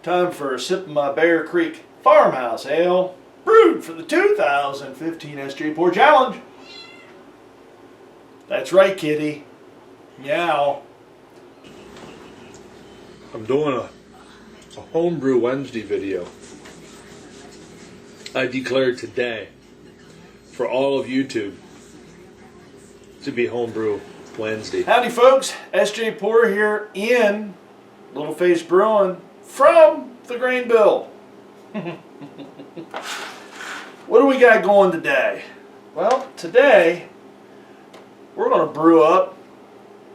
Time for a sip of my Bear Creek Farmhouse Ale, brewed for the 2015 SJ Pour Challenge. That's right, kitty. Meow. I'm doing a Homebrew Wednesday video. I declared today for all of YouTube to be Homebrew Wednesday. Howdy folks, SJ Pour here in Little Face Brewing from the Grain Bill. What do we got going today? Well, today we're going to brew up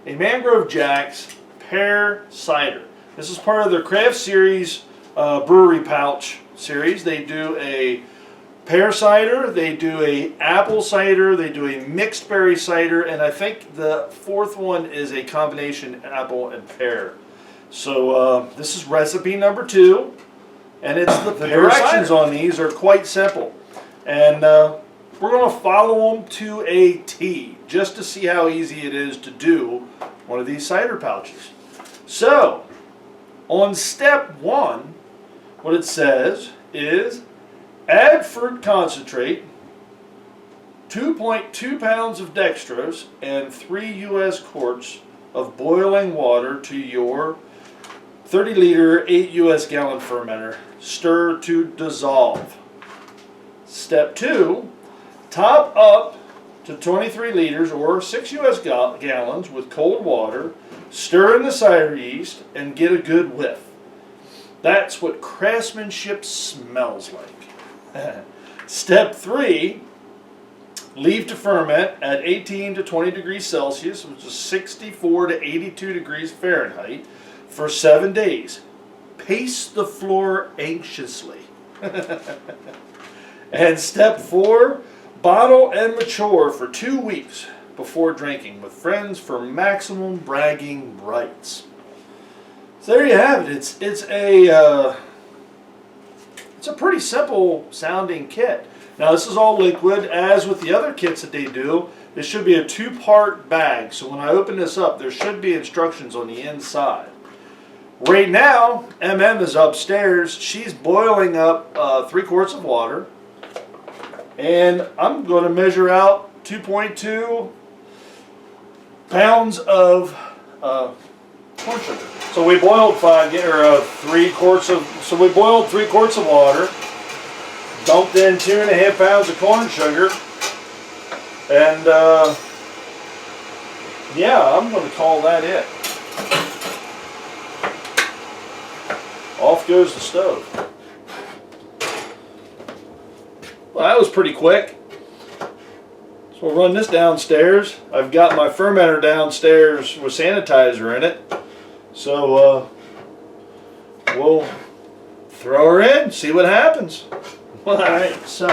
a Mangrove Jack's Pear Cider. This is part of their craft series brewery pouch series. They do a pear cider, they do a apple cider, they do a mixed berry cider, and I think the fourth one is a combination apple and pear. So this is recipe number 2, and it's the directions on these are quite simple, and we're going to follow them to a T just to see how easy it is to do one of these cider pouches. So on step 1, what it says is add fruit concentrate, 2.2 pounds of dextrose, and 3 U.S. quarts of boiling water to your 30-liter, 8 U.S. gallon fermenter. Stir to dissolve. Step 2, top up to 23 liters or 6 U.S. gallons with cold water. Stir in the cider yeast and get a good whiff. That's what craftsmanship smells like. Step 3, leave to ferment at 18 to 20 degrees Celsius, which is 64 to 82 degrees Fahrenheit, for 7 days. Pace the floor anxiously. And step 4, bottle and mature for 2 weeks before drinking with friends for maximum bragging rights. So there you have it. It's a pretty simple sounding kit. Now this is all liquid, as with the other kits that they do. This should be a 2-part bag, so when I open this up there should be instructions on the inside. Right now MM is upstairs. She's boiling up 3 quarts of water, and I'm going to measure out 2.2 pounds of corn sugar. So we boiled 3 quarts of water, dumped in 2.5 pounds of corn sugar, and yeah, I'm going to call that it. Off goes the stove. Well, that was pretty quick. So we'll run this downstairs. I've got my fermenter downstairs with sanitizer in it. So we'll throw her in, see what happens. Alright, so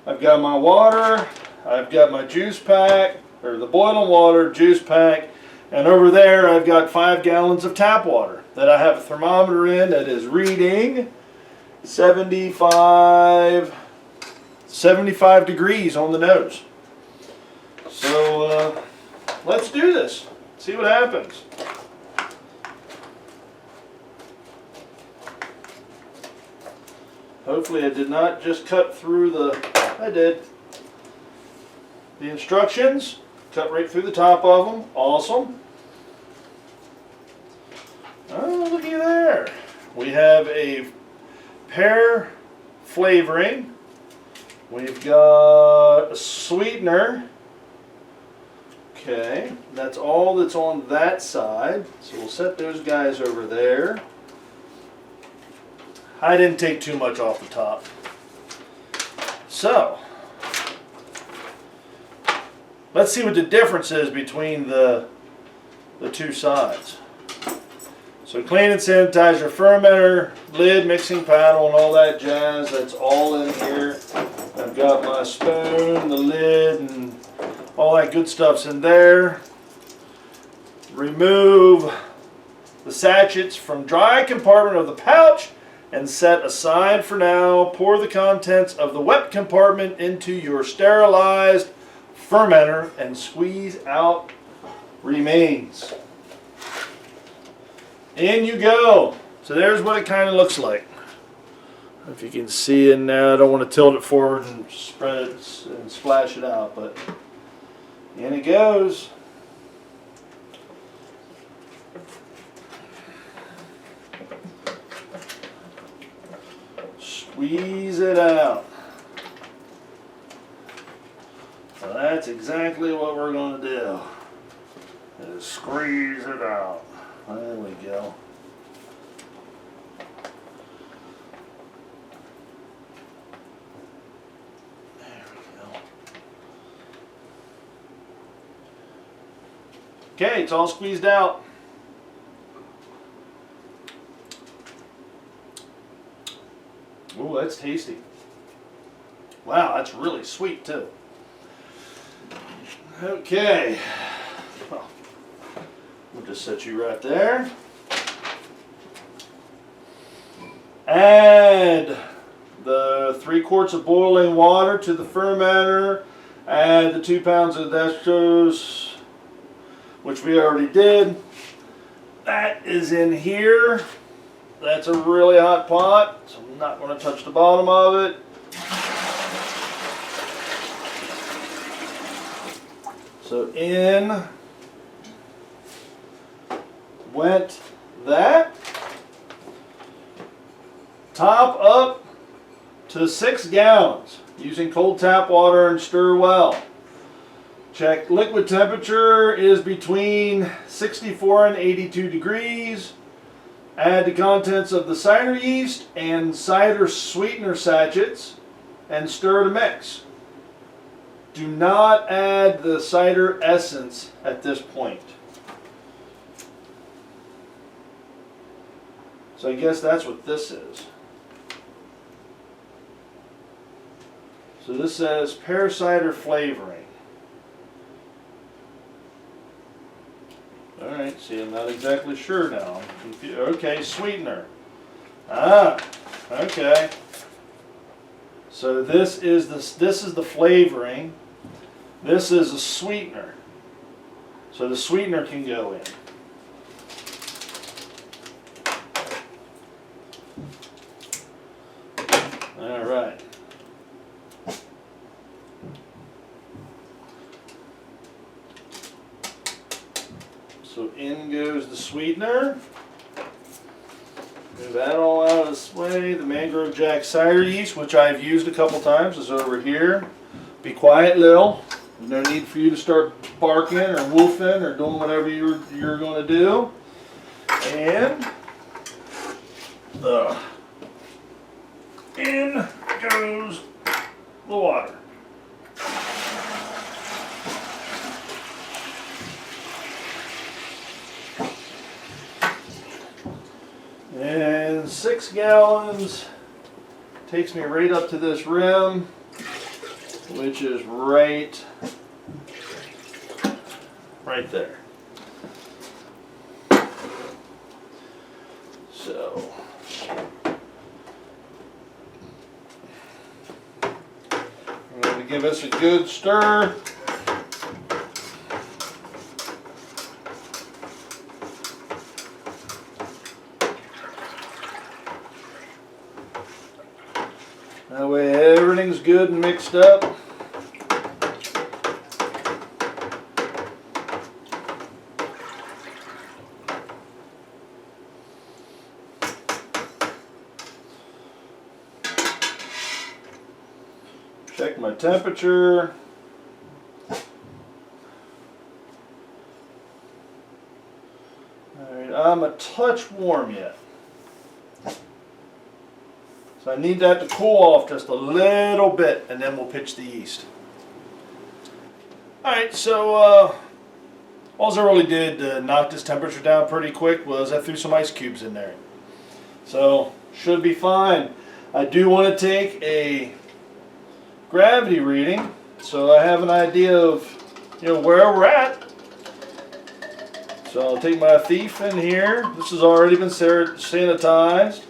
I've got my water, I've got my juice pack, or the boiling water, juice pack, and over there I've got 5 gallons of tap water that I have a thermometer in that is reading 75 degrees on the nose. So let's do this. See what happens. Hopefully I did not just cut through I did. The instructions, cut right through the top of them. Awesome. Oh, looky there. We have a pear flavoring. We've got a sweetener. Okay, that's all that's on that side. So we'll set those guys over there. I didn't take too much off the top. So, let's see what the difference is between the 2 sides. So clean and sanitize your fermenter, lid, mixing paddle, and all that jazz. That's all in here. I've got my spoon, the lid, and all that good stuff's in there. Remove the sachets from dry compartment of the pouch and set aside for now. Pour the contents of the wet compartment into your sterilized fermenter and squeeze out remains. In you go. So there's what it kind of looks like. If you can see it now, I don't want to tilt it forward and spread it and splash it out, but in it goes. Squeeze it out. So that's exactly what we're going to do. Is squeeze it out. There we go. There we go. Okay, it's all squeezed out. Ooh, that's tasty. Wow, that's really sweet too. Okay. Well, we'll just set you right there. Add the 3 quarts of boiling water to the fermenter. Add the 2 pounds of dextrose, which we already did. That is in here. That's a really hot pot, so I'm not going to touch the bottom of it. So in went that. Top up to 6 gallons using cold tap water and stir well. Check liquid temperature is between 64 and 82 degrees. Add the contents of the cider yeast and cider sweetener sachets and stir to mix. Do not add the cider essence at this point. So I guess that's what this is. So this says Pear Cider flavoring. Alright, see, I'm not exactly sure now. I'm confused. Okay, sweetener. Ah, okay. So this is the flavoring. This is a sweetener. So the sweetener can go in. Alright. So in goes the sweetener. Move that all out of this way. The Mangrove Jack cider yeast, which I've used a couple times, is over here. Be quiet, Lil. There's no need for you to start barking or woofing or doing whatever you're going to do. And in goes the water. And 6 gallons takes me right up to this rim, which is right there. So I'm going to give this a good stir. That way everything's good and mixed up. Check my temperature. Alright, I'm a touch warm yet. So I need that to cool off just a little bit, and then we'll pitch the yeast. Alright, so all I really did to knock this temperature down pretty quick was I threw some ice cubes in there. So, should be fine. I do want to take a gravity reading, so I have an idea of where we're at. So I'll take my thief in here. This has already been sanitized.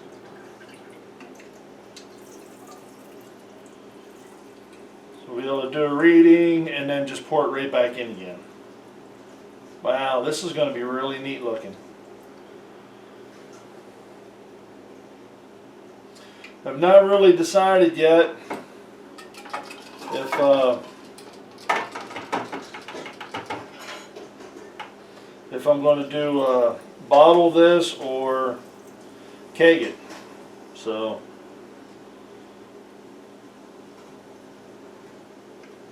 We'll be able to do a reading and then just pour it right back in again. Wow, this is going to be really neat looking. I've not really decided yet if I'm going to do bottle this or keg it. So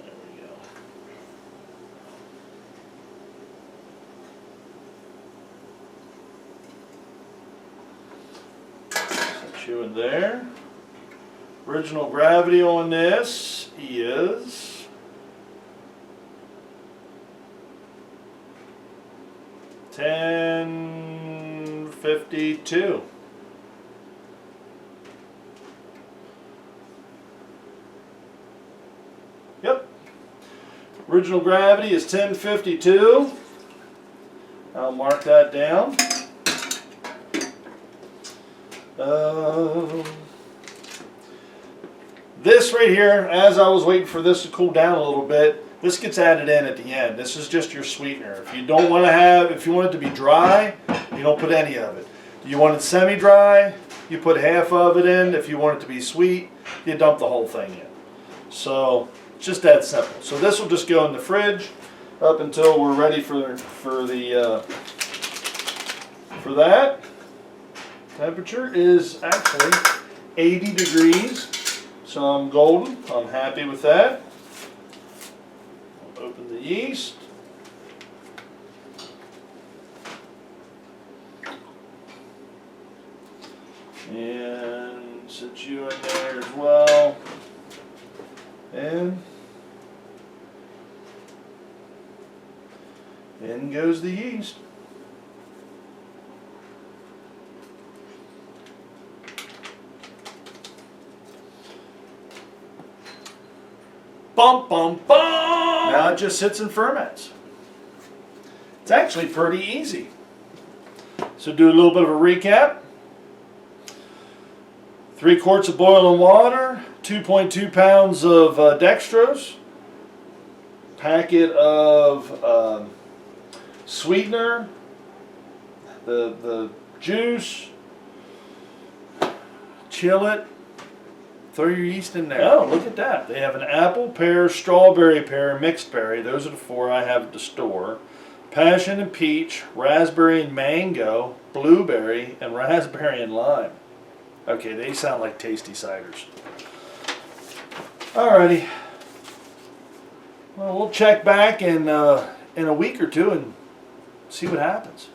there we go. Set you in there. Original gravity on this is 1052. Yep. Original gravity is 1052. I'll mark that down. This right here, as I was waiting for this to cool down a little bit, this gets added in at the end. This is just your sweetener. If you don't want to have, if you want it to be dry, you don't put any of it. You want it semi-dry, you put half of it in. If you want it to be sweet, you dump the whole thing in. So it's just that simple. So this will just go in the fridge up until we're ready for that. Temperature is actually 80 degrees. So I'm golden. I'm happy with that. I'll open the yeast. And set you in there as well. And in goes the yeast. Bum, bum, bum! Now it just sits and ferments. It's actually pretty easy. So do a little bit of a recap. 3 quarts of boiling water, 2.2 pounds of dextrose, packet of sweetener, the juice, chill it. Throw your yeast in there. Oh, look at that. They have an apple, pear, strawberry pear, mixed berry. Those are the 4 I have at the store. Passion and peach, raspberry and mango, blueberry, and raspberry and lime. Okay, they sound like tasty ciders. Alrighty. Well, we'll check back in a week or two and see what happens.